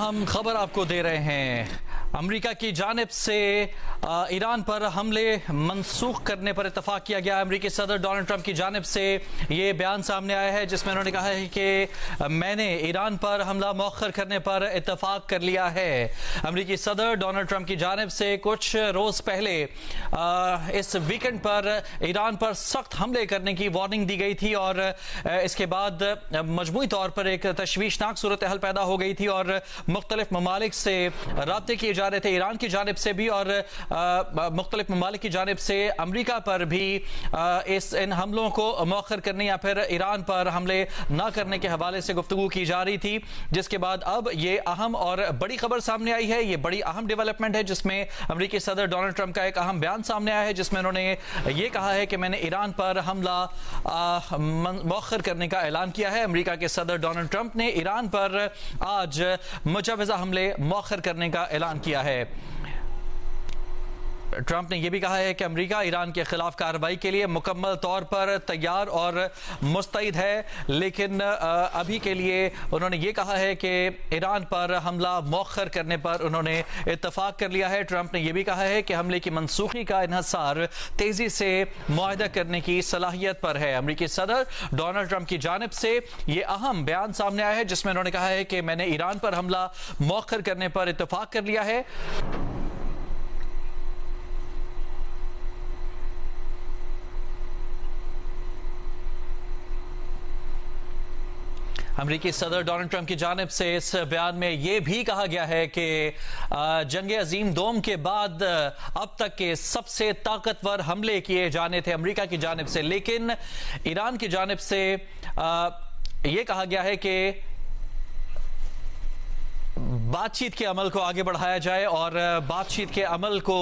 अहम खबर आपको दे रहे हैं। अमेरिका की जानिब से ईरान पर हमले मनसूख करने पर इत्तफाक किया गया। अमेरिकी सदर डोनाल्ड ट्रंप की जानिब से ये बयान सामने आया है जिसमें उन्होंने कहा है कि मैंने ईरान पर हमला मौखर करने पर इत्तफाक कर लिया है। अमेरिकी सदर डोनाल्ड ट्रंप की जानिब से कुछ रोज पहले इस वीकेंड पर ईरान पर सख्त हमले करने की वार्निंग दी गई थी और इसके बाद मजमूई तौर पर एक तशवीशनाक सूरत हाल पैदा हो गई थी और मुख्तलिफ ममालिक से राब्ते किए जा रहे थे, ईरान की जानिब से भी और मुख्तलिफ ममालिक की जानिब से अमेरिका पर भी इन हमलों को मौखर करने या फिर ईरान पर हमले न करने के हवाले से गुफ्तगू की जा रही थी, जिसके बाद अब ये अहम और बड़ी खबर सामने आई है। ये बड़ी अहम डेवलपमेंट है जिसमें अमेरिकी सदर डोनाल्ड ट्रंप का एक अहम बयान सामने आया है जिसमें उन्होंने ये कहा है कि मैंने ईरान पर हमला मौखर करने का ऐलान किया है। अमेरिका के सदर डोनाल्ड ट्रंप ने ईरान पर आज मुजव्वज़ा हमले मौखर करने का ऐलान किया है। ट्रंप ने यह भी कहा है कि अमेरिका ईरान के खिलाफ कार्रवाई के लिए मुकम्मल तौर पर तैयार और मुस्तैद है, लेकिन अभी के लिए उन्होंने ये कहा है कि ईरान पर हमला मौखर करने पर उन्होंने इत्तफाक कर लिया है। ट्रंप ने यह भी कहा है कि हमले की मनसूखी का इन्हसार तेजी से मुआहदा करने की सलाहियत पर है। अमेरिकी सदर डोनाल्ड ट्रंप की जानिब से यह अहम बयान सामने आया है जिसमें उन्होंने कहा है कि मैंने ईरान पर हमला मौखर करने पर इत्तफाक कर लिया है। अमेरिकी सदर डोनाल्ड ट्रंप की जानिब से इस बयान में यह भी कहा गया है कि जंग अजीम दोम के बाद अब तक के सबसे ताकतवर हमले किए जाने थे अमेरिका की जानिब से, लेकिन ईरान की जानिब से यह कहा गया है कि बातचीत के अमल को आगे बढ़ाया जाए और बातचीत के अमल को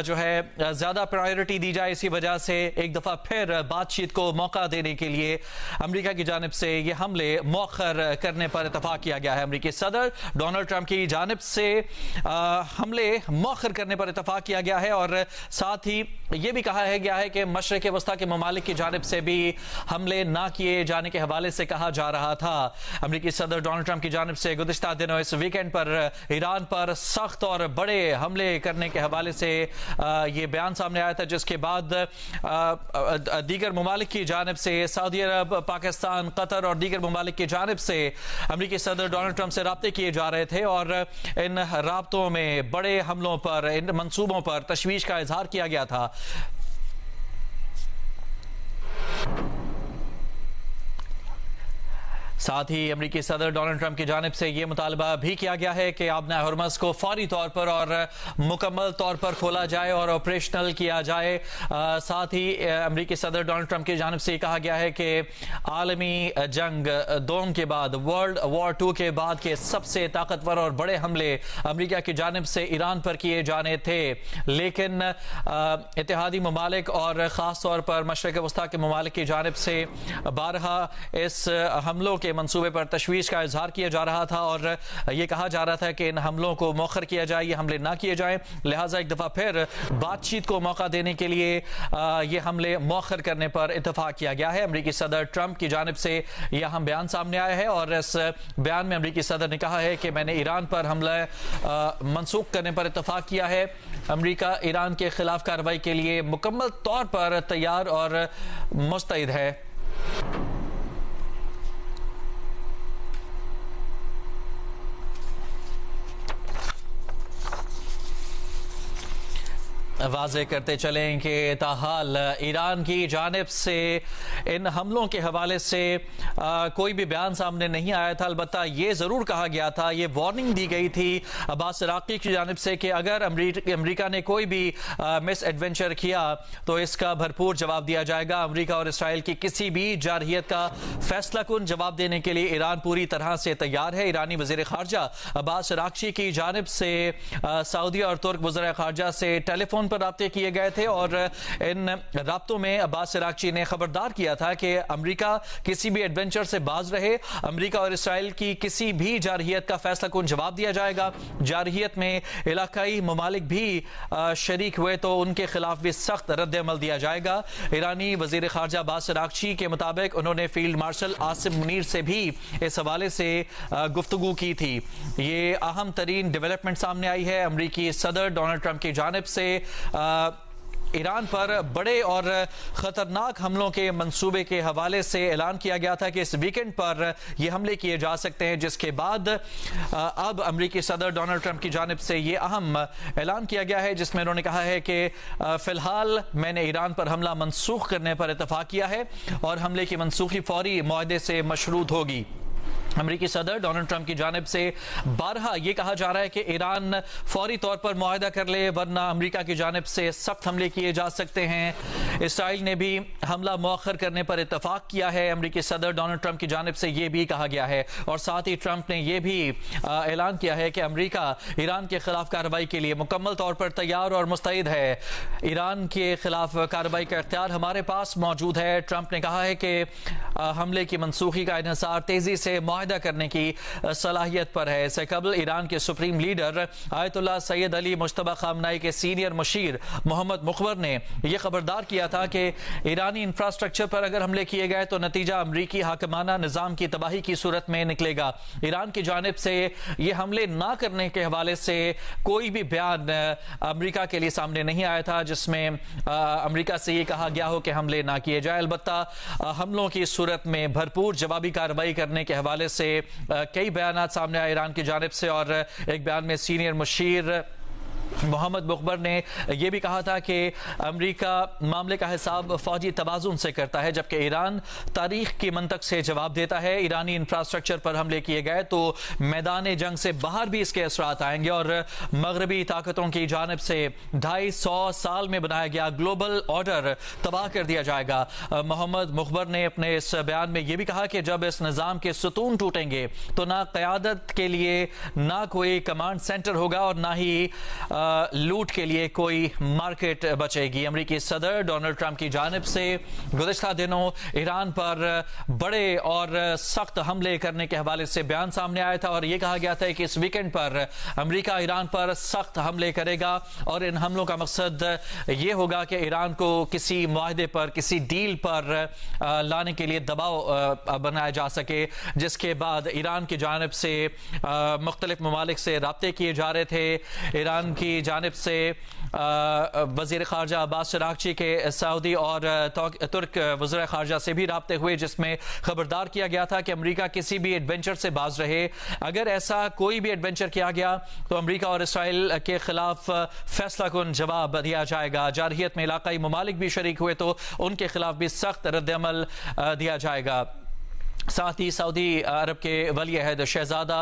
जो है ज्यादा प्रायोरिटी दी जाए। इसी वजह से एक दफा फिर बातचीत को मौका देने के लिए अमेरिका की जानिब से ये हमले मौखर करने पर इत्तफाक किया गया है। अमेरिकी सदर डोनाल्ड ट्रंप की जानिब से हमले मौखर करने पर इत्तफाक किया गया है और साथ ही ये भी कहा गया है कि मशरिक वस्ता के ममालिक की जानिब से भी हमले ना किए जाने के हवाले से कहा जा रहा था। अमेरिकी सदर डोनाल्ड ट्रंप की जानिब से गुज़िश्ता दिनों इस वीकेंड पर ईरान पर सख्त और बड़े हमले करने के हवाले से ये बयान सामने आया था, जिसके बाद दीगर ममालिक की जानिब से सऊदी अरब, पाकिस्तान, कतर और दीगर ममालिक की जानिब से अमेरिकी सदर डोनाल्ड ट्रंप से राब्ते किए जा रहे थे और इन राब्तों में बड़े हमलों पर, इन मंसूबों पर तशवीश का इजहार किया गया था। साथ ही अमेरिकी सदर डोनाल्ड ट्रंप की जानिब से यह मुतालबा भी किया गया है कि आबना हरमज़ को फौरी तौर पर और मुकम्मल तौर पर खोला जाए और ऑपरेशनल किया जाए। साथ ही अमेरिकी सदर डोनाल्ड ट्रंप की जानिब से कहा गया है कि आलमी जंग दोम के बाद, वर्ल्ड वॉर 2 के बाद के सबसे ताकतवर और बड़े हमले अमेरिका की जानिब से ईरान पर किए जाने थे, लेकिन इत्तेहादी ममालिक और ख़ास तौर पर मशरिक़ वस्ता के ममालिक की जानिब से बारहा इस हमलों के मंसूबे पर तशवीश का इजहार किया जा रहा था और यह कहा जा रहा था कि इन हमलों को मौखर किया जाए, ये हमले ना किए जाएं। लिहाजा एक दफा फिर बातचीत को मौका देने के लिए ये हमले मौखर करने पर इत्तफाक किया गया है। अमेरिकी सदर ट्रंप की जानिब से यह अहम बयान सामने आया है और इस बयान में अमेरिकी सदर ने कहा है कि मैंने ईरान पर हमला मनसूख करने पर इत्तफाक किया है। अमेरिका ईरान के खिलाफ कार्रवाई के लिए मुकम्मल तौर पर तैयार और मुस्तैद है। वाज़े करते चलें कि ताहाल ईरान की जानिब से इन हमलों के हवाले से कोई भी बयान सामने नहीं आया था। अलबत्ता ये ज़रूर कहा गया था, ये वार्निंग दी गई थी अब्बास इराक़ी की जानिब से कि अगर अमेरिका ने कोई भी मिस एडवेंचर किया तो इसका भरपूर जवाब दिया जाएगा। अमेरिका और इसराइल की किसी भी जारहियत का फैसला कुन जवाब देने के लिए ईरान पूरी तरह से तैयार है। ईरानी वज़ीर ख़ारजा अब्बास इराक़ी की जानिब से सऊदी और तुर्क वज़ीर ख़ारजा से टेलीफोन पर राब्ते किए गए थे और इन राब्तों में अब्बास अरागची ने खबरदार किया था कि अमेरिका किसी भी एडवेंचर से बाज रहे। अमेरिका और इसराइल की किसी भी जारहियत का फैसला कौन जवाब दिया जाएगा। जारहियत में इलाकाई ममालिक भी शरीक हुए तो उनके खिलाफ भी सख्त रद्द-ए-अमल दिया जाएगा। ईरानी वजीर खारजा अब्बास अरागची के मुताबिक उन्होंने फील्ड मार्शल आसिम मुनीर से भी इस हवाले से गुफ्तगू की थी। ये अहम तरीन डेवलपमेंट सामने आई है। अमरीकी सदर डोनाल्ड ट्रंप की जानिब से ईरान पर बड़े और खतरनाक हमलों के मंसूबे के हवाले से ऐलान किया गया था कि इस वीकेंड पर यह हमले किए जा सकते हैं, जिसके बाद अब अमरीकी सदर डोनाल्ड ट्रंप की जानिब से यह अहम ऐलान किया गया है, जिसमें उन्होंने कहा है कि फिलहाल मैंने ईरान पर हमला मनसूख करने पर इतफाक किया है और हमले की मनसूखी फौरी मुआहदे से मशरूत होगी। अमरीकी सदर डोनाल्ड ट्रंप की जानिब से बारहा यह कहा जा रहा है कि ईरान फौरी तौर पर मुआहदा कर ले, वरना अमरीका की जानिब से सख्त हमले किए जा सकते हैं। इसराइल ने भी हमला मौखर करने पर इतफाक किया है। अमरीकी सदर डोनाल्ड ट्रंप की जानिब से यह भी कहा गया है और साथ ही ट्रंप ने यह भी ऐलान किया है कि अमरीका ईरान के खिलाफ कार्रवाई के लिए मुकम्मल तौर पर तैयार और मुस्तैद है। ईरान के खिलाफ कार्रवाई का इख्तियार हमारे पास मौजूद है। ट्रंप ने कहा है कि हमले की मनसूखी का इन्हिसार तेजी से मुआहदा करने की सलाहियत पर है। इससे कबल ईरान के supreme leader Ayatollah Syed Ali Mushtaba खामनाई के सीनियर मुशीर मोहम्मद मुखबर ने यह खबरदार किया था कि ईरानी इंफ्रास्ट्रक्चर पर अगर हमले किए गए तो नतीजा अमरीकी हाकिमाना निजाम की तबाही की सूरत में निकलेगा। ईरान की जानिब से यह हमले ना करने के हवाले से कोई भी बयान अमरीका के लिए सामने नहीं आया था जिसमें अमरीका से यह कहा गया हो कि हमले ना किए जाए। अलबत्ता हमलों की सूरत में भरपूर जवाबी कार्रवाई करने के हवाले से कई बयान सामने आए ईरान की जानिब से और एक बयान में सीनियर मुशीर मोहम्मद मुखबर ने यह भी कहा था कि अमेरिका मामले का हिसाब फौजी तवाज़ुन से करता है, जबकि ईरान तारीख की मंतक से जवाब देता है। ईरानी इंफ्रास्ट्रक्चर पर हमले किए गए तो मैदान जंग से बाहर भी इसके असरात आएंगे और मगरबी ताकतों की जानिब से 250 साल में बनाया गया ग्लोबल ऑर्डर तबाह कर दिया जाएगा। मोहम्मद मुखबर ने अपने इस बयान में यह भी कहा कि जब इस निज़ाम के सुतून टूटेंगे तो ना क़यादत के लिए ना कोई कमांड सेंटर होगा और ना ही लूट के लिए कोई मार्केट बचेगी। अमेरिकी सदर डोनाल्ड ट्रंप की जानिब से गुज़िश्ता दिनों ईरान पर बड़े और सख्त हमले करने के हवाले से बयान सामने आया था और यह कहा गया था कि इस वीकेंड पर अमेरिका ईरान पर सख्त हमले करेगा और इन हमलों का मकसद यह होगा कि ईरान को किसी मुआहदे पर, किसी डील पर लाने के लिए दबाव बनाया जा सके, जिसके बाद ईरान की जानिब से मुख्तलिफ ममालिक से राब्ते किए जा रहे थे। ईरान की जानिब से वजीर खारजा अब्बास अरागची के सऊदी और तुर्क वज़ीर खारजा से भी राब्ते हुए, जिसमें खबरदार किया गया था कि अमेरिका किसी भी एडवेंचर से बाज रहे। अगर ऐसा कोई भी एडवेंचर किया गया तो अमेरिका और इसराइल के खिलाफ फैसला कुन जवाब दिया जाएगा। जारहियत में इलाकाई ममालिक भी शरीक हुए तो उनके खिलाफ भी सख्त रद्द-ए-अमल दिया जाएगा। साथ ही सऊदी अरब के वली अहद शहजादा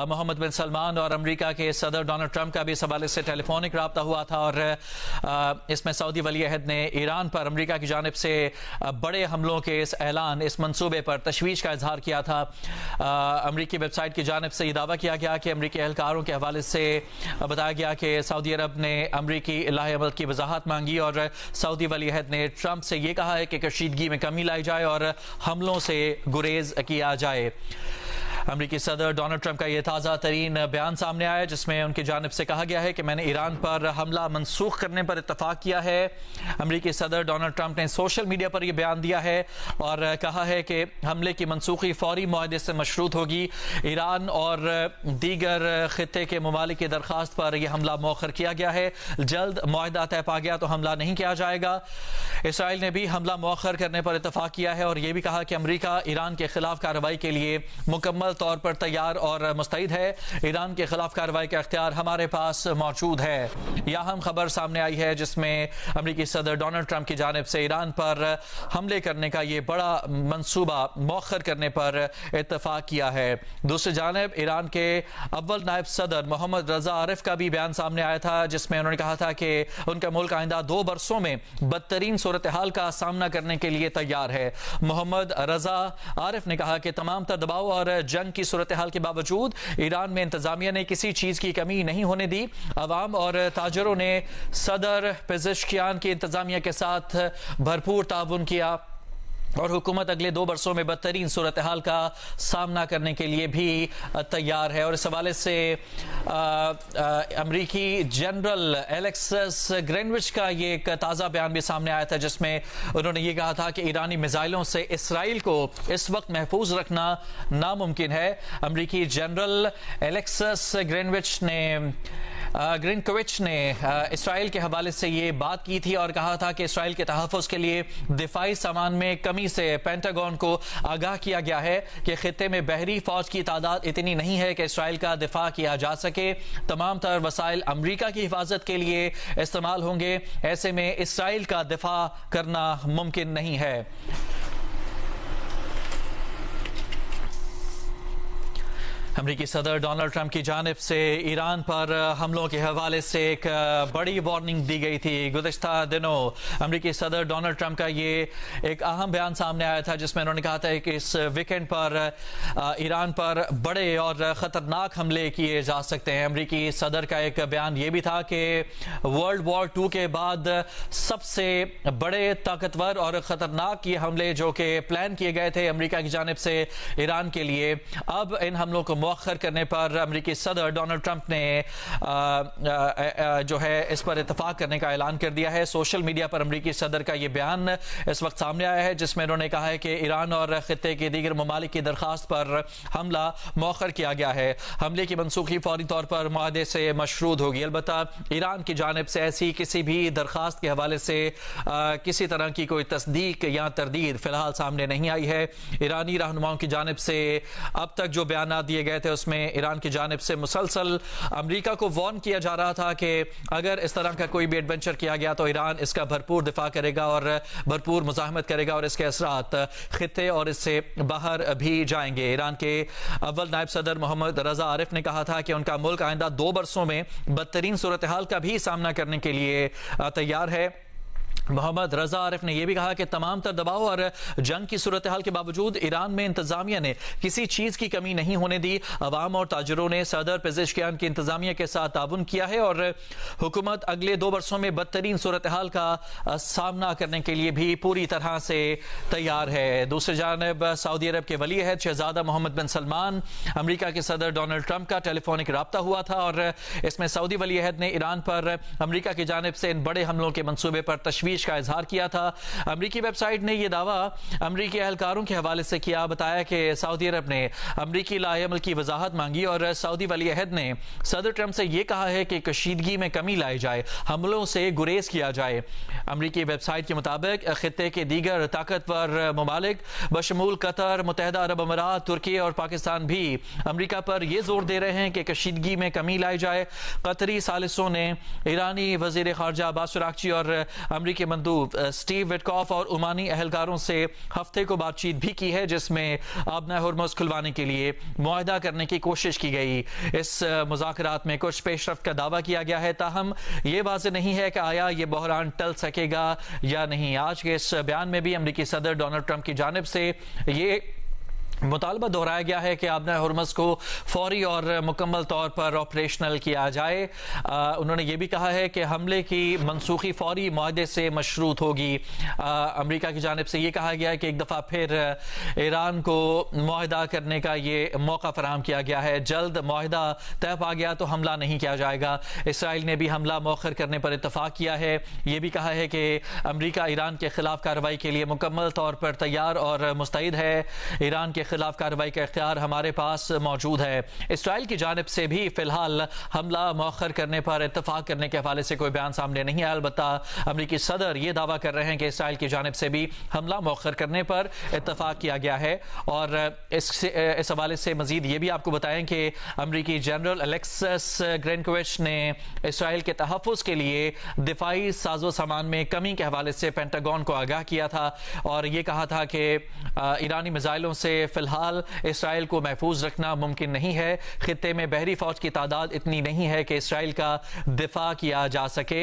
मोहम्मद बिन सलमान और अमेरिका के सदर डोनाल्ड ट्रंप का भी इस हवाले से टेलीफोनिक रब्ता हुआ था और इसमें सऊदी वली अहद ने ईरान पर अमेरिका की जानिब से बड़े हमलों के इस ऐलान, इस मंसूबे पर तशवीश का इजहार किया था। अमेरिकी वेबसाइट की जानिब से यह दावा किया गया कि अमेरिकी एहलकारों के हवाले से बताया गया कि सऊदी अरब ने अमेरिकी इलाही अमल की वजाहत मांगी और सऊदी वली अहद ने ट्रंप से यह कहा है कि कशीदगी में कमी लाई जाए और हमलों से गुरेज किया जाए। अमेरिकी सदर डोनाल्ड ट्रंप का यह ताज़ा तरीन बयान सामने आया जिसमें उनकी जानिब से कहा गया है कि मैंने ईरान पर हमला मनसूख करने पर इत्तफाक किया है। अमेरिकी सदर डोनाल्ड ट्रंप ने सोशल मीडिया पर यह बयान दिया है और कहा है कि हमले की मनसूखी फौरी मुआहदे से मशरूत होगी। ईरान और दीगर खित्ते के ममालिक की दरख्वास्त पर यह हमला मौखर किया गया है। जल्द मुआहदा तय पा गया तो हमला नहीं किया जाएगा। इसराइल ने भी हमला मौखर करने पर इत्तफाक किया है और यह भी कहा कि अमेरिका ईरान के खिलाफ कार्रवाई के लिए मुकम्मल तौर पर तैयार और मुस्तैद है। ईरान के खिलाफ कार्रवाई का इख्तियार हमारे पास मौजूद है। यह अहम खबर सामने आई है जिसमें अमेरिकी सदर डोनाल्ड ट्रंप की जानिब से ईरान पर हमले करने का ये बड़ा मंसूबा मौखर करने पर इत्तफाक किया है। दूसरी जानिब ईरान के अव्वल नायब सदर मोहम्मद रजा आरिफ का भी बयान सामने आया था जिसमें उन्होंने कहा था कि उनका मुल्क आइंदा 2 बरसों में बदतरीन सूरत हाल का सामना करने के लिए तैयार है। मोहम्मद रजा आरिफ ने कहा कि तमाम तर दबाव और जंग जंग की सूरत हाल के बावजूद ईरान में इंतजामिया ने किसी चीज की कमी नहीं होने दी। अवाम और ताजरों ने सदर पेजेश्कियान की इंतजामिया के साथ भरपूर ताउन किया और हुकूमत अगले 2 बरसों में बदतरीन सूरत हाल का सामना करने के लिए भी तैयार है। और इस हवाले से अमरीकी जनरल एलेक्सस ग्रेनविच का ये एक ताज़ा बयान भी सामने आया था, जिसमें उन्होंने ये कहा था कि ईरानी मिसाइलों से इसराइल को इस वक्त महफूज रखना नामुमकिन है। अमरीकी जनरल एलेक्सस ग्रेनकोविच ने इसराइल के हवाले से ये बात की थी और कहा था कि इसराइल के तहफ़्फ़ुज़ के लिए दिफाई सामान में कमी से पेंटागन को आगाह किया गया है कि खित्ते में बहरी फौज की तादाद इतनी नहीं है कि इसराइल का दिफा किया जा सके। तमाम तर वसाइल अमरीका की हिफाजत के लिए इस्तेमाल होंगे। ऐसे में इसराइल का दिफा करना मुमकिन नहीं है। अमरीकी सदर डोनाल्ड ट्रंप की जानिब से ईरान पर हमलों के हवाले से एक बड़ी वार्निंग दी गई थी। गुज़िश्ता दिनों अमरीकी सदर डोनाल्ड ट्रंप का ये एक अहम बयान सामने आया था, जिसमें उन्होंने कहा था कि इस वीकेंड पर ईरान पर बड़े और ख़तरनाक हमले किए जा सकते हैं। अमरीकी सदर का एक बयान ये भी था कि वर्ल्ड वॉर 2 के बाद सबसे बड़े, ताकतवर और ख़तरनाक ये हमले जो कि प्लान किए गए थे अमरीका की जानिब से ईरान के लिए, अब इन हमलों को मुअख्खर करने पर अमरीकी सदर डोनाल्ड ट्रंप ने जो है इस पर इत्तफाक करने का ऐलान कर दिया है। सोशल मीडिया पर अमरीकी सदर का ये बयान इस वक्त सामने आया है, जिसमें उन्होंने कहा है कि ईरान और खित्ते के दीगर ममालिक की दरखास्त पर हमला मुअख्खर किया गया है। हमले की मनसूखी फौरी तौर पर मुआहदे से मशरूत होगी। अलबत्ता ईरान की जानिब से ऐसी किसी भी दरखास्त के हवाले से किसी तरह की कोई तस्दीक या तरदीद फिलहाल सामने नहीं आई है। ईरानी रहनुमाओं की जानिब से अब तक जो बयान दिए गए थे उसमें ईरान की जानिब से मुसलसल अमरीका को वार्न किया जा रहा था कि अगर इस तरह का कोई भी एडवेंचर किया गया तो ईरान इसका भरपूर दिफा करेगा और भरपूर मुजाहमत करेगा और इसके असरात खित्ते और इससे बाहर भी जाएंगे। ईरान के अव्वल नायब सदर मोहम्मद रजा आरिफ ने कहा था कि उनका मुल्क आइंदा 2 बरसों में बदतरीन सूरत हाल का भी सामना करने के लिए तैयार है। मोहम्मद रजा आरिफ ने यह भी कहा कि तमाम तर दबाव और जंग की सूरत हाल के बावजूद ईरान में इंतजामिया ने किसी चीज की कमी नहीं होने दी। अवाम और ताजरों ने सदर पेजेश्कियान की इंतजामिया के साथ ताउन किया है और हुकूमत अगले 2 बरसों में बदतरीन सूरत हाल का सामना करने के लिए भी पूरी तरह से तैयार है। दूसरी जानब सऊदी अरब के वली अहद शहजादा मोहम्मद बिन सलमान अमरीका के सदर डोनाल्ड ट्रंप का टेलीफोनिक राब्ता हुआ था और इसमें सऊदी वली अहद ने ईरान पर अमरीका की जानिब से इन बड़े हमलों के मंसूबे पर तशवीश का इजहार किया था। अमरीकी वेबसाइट ने यह दावा अमरीकी एहलकारों के हवाले से किया, बताया कि सऊदी अरब ने अमरीकी लाएमल की वजाहत मांगी और सऊदी वली अहद ने सदर ट्रंप से यह कहा है कि कशीदगी में कमी लाई जाए, हमलों से गुरेज किया जाए। अमरीकी वेबसाइट के मुताबिक खित्ते के दीगर ताकतवर ममालिक बशमूल कतर, मुत्तहिदा अरब अमीरात, तुर्की और पाकिस्तान भी अमरीका पर यह जोर दे रहे हैं कि कशीदगी में कमी लाई जाए। कतरी सालिसों ने ईरानी वजीर खारजा अब्बास अरागची और अमरीकी मंदूब स्टीव विटकॉफ और ओमानी एहलकारों से हफ्ते को बातचीत भी की है, जिसमें आबना हुर्मुज़ खुलवाने के लिए मुआहदा करने की कोशिश की गई। इस मुज़ाकरात में कुछ पेशरफ्त का दावा किया गया है, ताहम ये वाज़ेह नहीं है कि आया ये बहरान टल सकेगा या नहीं। आज के इस बयान में भी अमरीकी सदर डोनाल्ड ट्रंप की जानिब से ये मुतालबा दोहराया गया है कि आबना हुर्मुज़ को फौरी और मुकम्मल तौर पर ऑपरेशनल किया जाए। उन्होंने ये भी कहा है कि हमले की मनसूखी फौरी मुआहदे से मशरूत होगी। अमरीका की जानिब से ये कहा गया है कि एक दफ़ा फिर ईरान को मुआहदा करने का ये मौका फराहम किया गया है। जल्द मुआहदा तय पा गया तो हमला नहीं किया जाएगा। इसराइल ने भी हमला मौखर करने पर इत्तफाक किया है। ये भी कहा है कि अमरीका ईरान के खिलाफ कार्रवाई के लिए मुकम्मल तौर पर तैयार और मुस्तैद है। ईरान के खिलाफ कार्रवाई का इख्तियार हमारे पास मौजूद है। इसराइल की जानिब से भी फिलहाल हमला मौखर करने पर इत्तफाक करने के हवाले से कोई बयान सामने नहीं आया। अलबत्ता अमरीकी सदर ये दावा कर रहे हैं कि इसराइल की जानिब से भी हमला मौखर करने पर इत्तफाक किया गया है। और इस हवाले से मजीद ये भी आपको बताएं कि अमरीकी जनरल एलेक्सस ग्रेनकोविच ने इसराइल के तहफ़्फ़ुज़ के लिए दिफाई साजो सामान में कमी के हवाले से पेंटागन को आगाह किया था और ये कहा था कि ईरानी मिसाइलों से फिलहाल इसराइल को महफूज रखना मुमकिन नहीं है। खित्ते में बहरी फौज की तादाद इतनी नहीं है कि इसराइल का दिफा किया जा सके।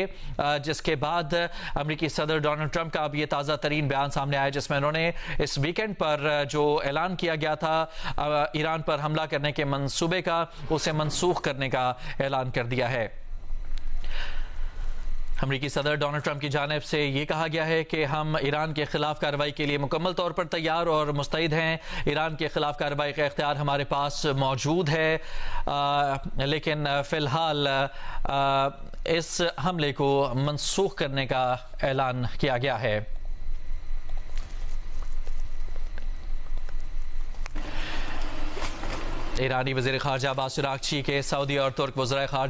जिसके बाद अमेरिकी सदर डोनाल्ड ट्रंप का अब ये ताज़ा तरीन बयान सामने आया, जिसमें उन्होंने इस वीकेंड पर जो ऐलान किया गया था ईरान पर हमला करने के मंसूबे का, उसे मनसूख करने का ऐलान कर दिया है। अमेरिकी सदर डोनाल्ड ट्रंप की जानिब से ये कहा गया है कि हम ईरान के खिलाफ कार्रवाई के लिए मुकम्मल तौर पर तैयार और मुस्तैद हैं। ईरान के खिलाफ कार्रवाई का इख्तियार हमारे पास मौजूद है, लेकिन फ़िलहाल इस हमले को मनसूख करने का ऐलान किया गया है। ईरानी वज़ीर ख़ारजा अब्बास अराग़ची के सऊदी और तुर्क वज़राए ख़ारजा